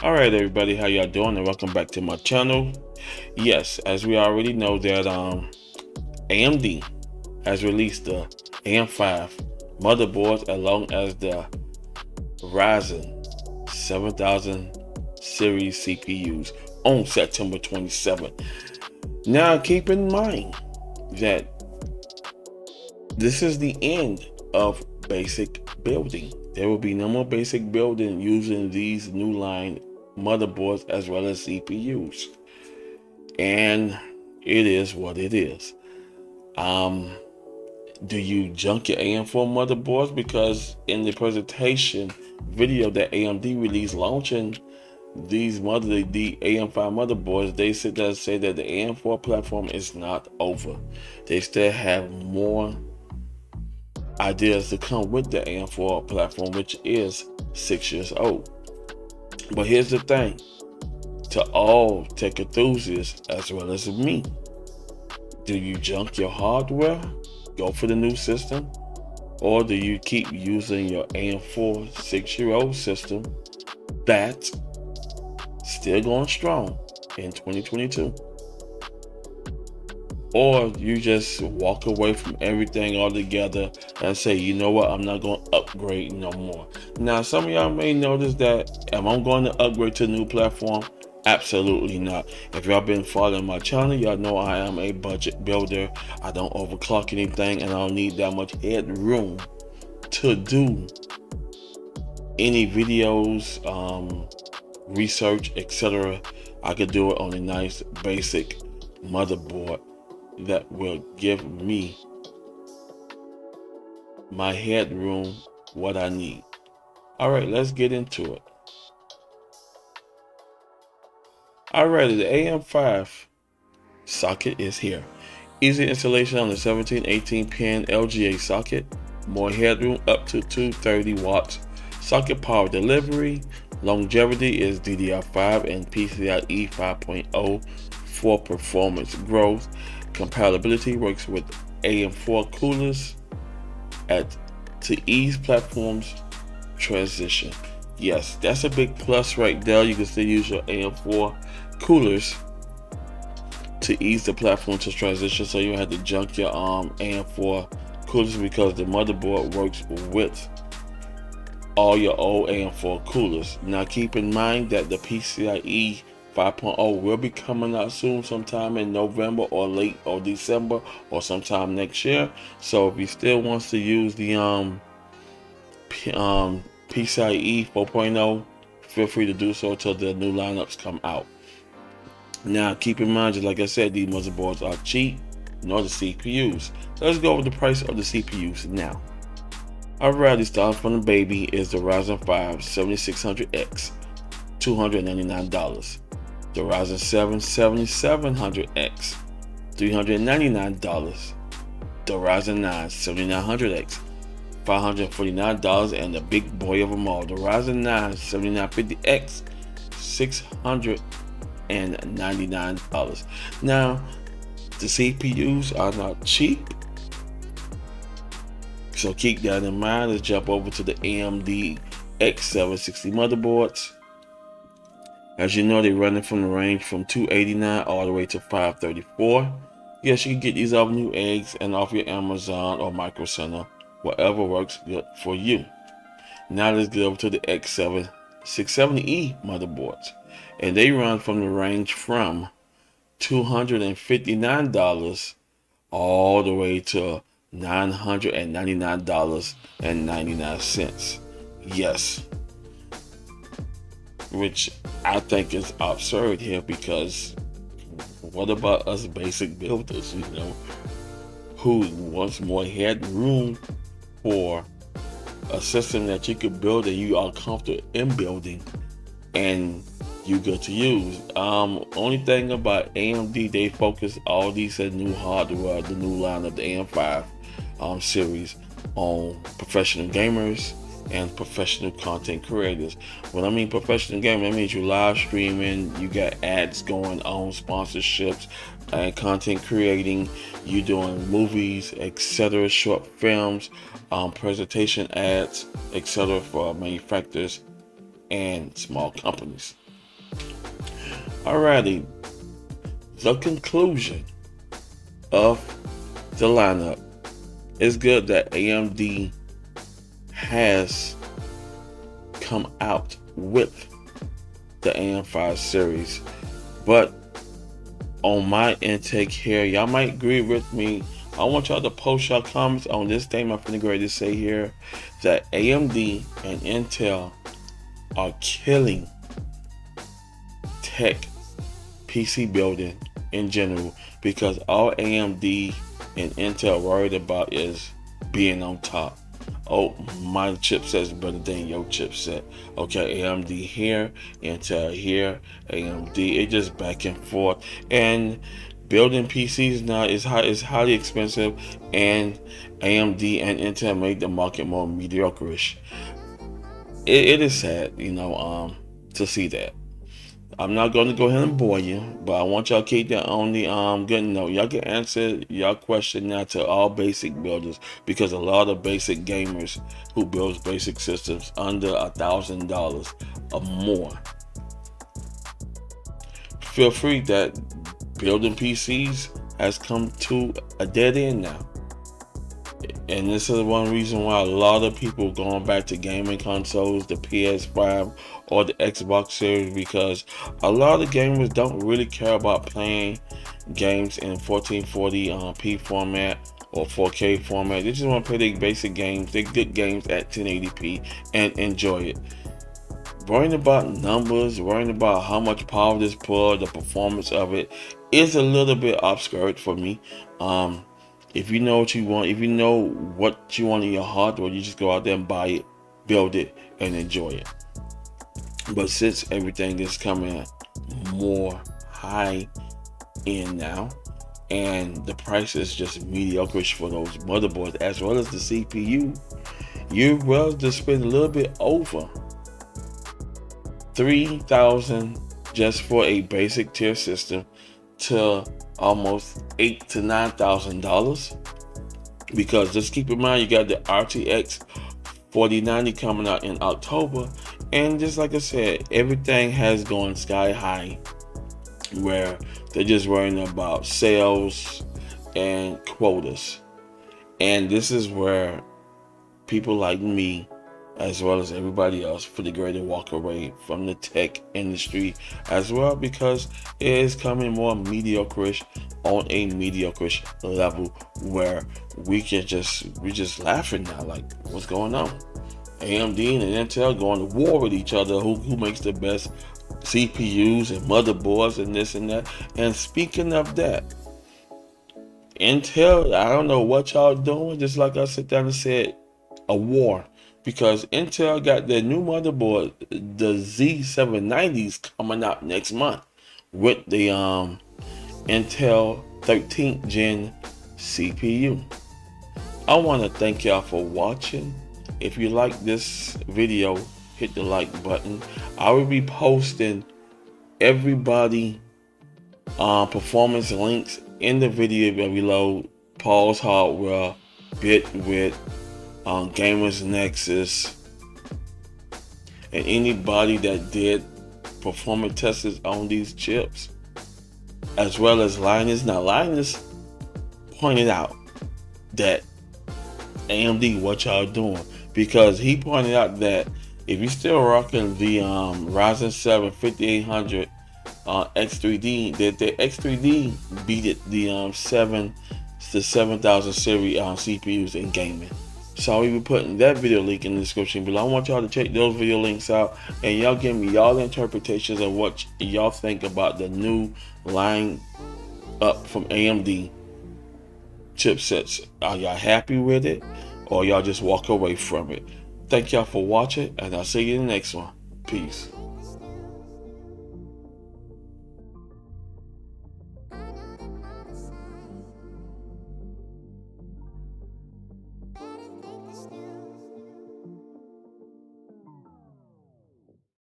Alright everybody, how y'all doing, and welcome back to my channel. Yes, as we already know that AMD has released the Am5 motherboards along as the Ryzen 7000 series CPUs on September 27th. Now keep in mind that this is the end of basic building. There will be no more basic building using these new line motherboards as well as CPUs. And it is what it is. Do you junk your AM4 motherboards? Because in the presentation video that AMD released launching the AM5 motherboards, they said that the AM4 platform is not over. They still have more ideas to come with the AM4 platform, which is 6 years old. But here's the thing, to all tech enthusiasts as well as me, do you junk your hardware, go for the new system, or do you keep using your AM4 6-year-old system that's still going strong in 2022? Or you just walk away from everything altogether and say, you know what, I'm not going to upgrade no more. Now, some of y'all may notice that am I going to upgrade to a new platform? Absolutely not. If y'all been following my channel, y'all know I am a budget builder. I don't overclock anything, and I don't need that much headroom to do any videos, research, etc. I could do it on a nice basic motherboard that will give me my headroom what I need. All right, let's get into it. Alrighty, the AM5 socket is here. Easy installation on the 17-18 pin LGA socket. More headroom up to 230 watts. Socket power delivery. Longevity is DDR5 and PCIe 5.0 for performance growth. Compatibility works with AM4 coolers to ease platforms transition. Yes, that's a big plus right there. You can still use your AM4 coolers to ease the platform to transition, so you don't have to junk your AM4 coolers, because the motherboard works with all your old AM4 coolers. Now keep in mind that the PCIe 5.0 will be coming out soon, sometime in November or late or December or sometime next year. So if you still wants to use the PCIe 4.0, feel free to do so until the new lineups come out. Now keep in mind, just like I said, these motherboards are cheap, nor the CPUs. So let's go over the price of the CPUs now. Alrighty, starting from the baby is the Ryzen 5 7600X, $299. The Ryzen 7 7700X, $399. The Ryzen 9 7900X, $549, and the big boy of them all, the Ryzen 9 7950X, $699. Now, the CPUs are not cheap, so keep that in mind. Let's jump over to the Amd X760 motherboards. As you know, they're running from the range from $289 all the way to $534. Yes, you can get these off New Eggs and off your Amazon or Micro Center, whatever works good for you. Now let's get over to the X760 motherboards, and they run from the range from $259 all the way to $999.99. Yes, which I think is absurd here, because what about us basic builders, who wants more headroom for a system that you could build and you are comfortable in building and you good to use. Only thing about AMD, they focus all these new hardware, the new line of the AM5 series, on professional gamers and professional content creators. When I mean professional gaming, that means you live streaming, you got ads going on, sponsorships, and content creating, you doing movies, etc., short films, presentation ads, etc., for manufacturers and small companies. Alrighty, the conclusion of the lineup. It's good that AMD has come out with the AM5 series, but on my intake here, y'all might agree with me. I want y'all to post your comments on this thing I'm finna go ahead to say here, that AMD and Intel are killing tech PC building in general, because all AMD and Intel worried about is being on top. Oh, my chipset's better than your chipset. Okay, AMD here, Intel here, AMD. It just back and forth. And building PCs now is highly expensive, and AMD and Intel made the market more mediocre-ish. It is sad, to see that. I'm not going to go ahead and bore you, but I want y'all to keep that on the good note. Y'all can answer your question now to all basic builders, because a lot of basic gamers who builds basic systems under $1,000 or more, feel free that building PCs has come to a dead end now. And this is one reason why a lot of people going back to gaming consoles, the PS5 or the Xbox Series, because a lot of gamers don't really care about playing games in 1440p format or 4K format. They just want to play their basic games, their good games at 1080p and enjoy it. Worrying about numbers, worrying about how much power this pull, the performance of it, is a little bit obscured for me. If you know what you want, if you know what you want in your heart, well, you just go out there and buy it, build it, and enjoy it. But since everything is coming more high end now, and the price is just mediocre for those motherboards as well as the CPU, you're well to spend a little bit over $3,000 just for a basic tier system to almost $8,000 to $9,000, because just keep in mind you got the RTX 4090 coming out in October, and just like I said, everything has gone sky high, where they're just worrying about sales and quotas. And this is where people like me, as well as everybody else, for the greater walk away from the tech industry as well, because it is coming more mediocre-ish, on a mediocre-ish level, where we just laughing now, like, what's going on? AMD and Intel going to war with each other, who makes the best CPUs and motherboards and this and that. And speaking of that, Intel, I don't know what y'all doing, just like I sit down and said, a war. Because Intel got their new motherboard, the Z790s, coming out next month with the Intel 13th gen CPU. I want to thank y'all for watching. If you like this video, hit the like button. I will be posting everybody performance links in the video below. Paul's Hardware, Bitwit, Gamers Nexus, and anybody that did performance tests on these chips, as well as Linus. Now Linus pointed out that AMD, what y'all doing? Because he pointed out that if you're still rocking the Ryzen 7 5800 X3D, that the X3D beat the 7000 series CPUs in gaming. So I'll be putting that video link in the description below. I want y'all to check those video links out, and y'all give me y'all interpretations of what y'all think about the new line up from AMD chipsets. Are y'all happy with it, or y'all just walk away from it? Thank y'all for watching, and I'll see you in the next one. Peace.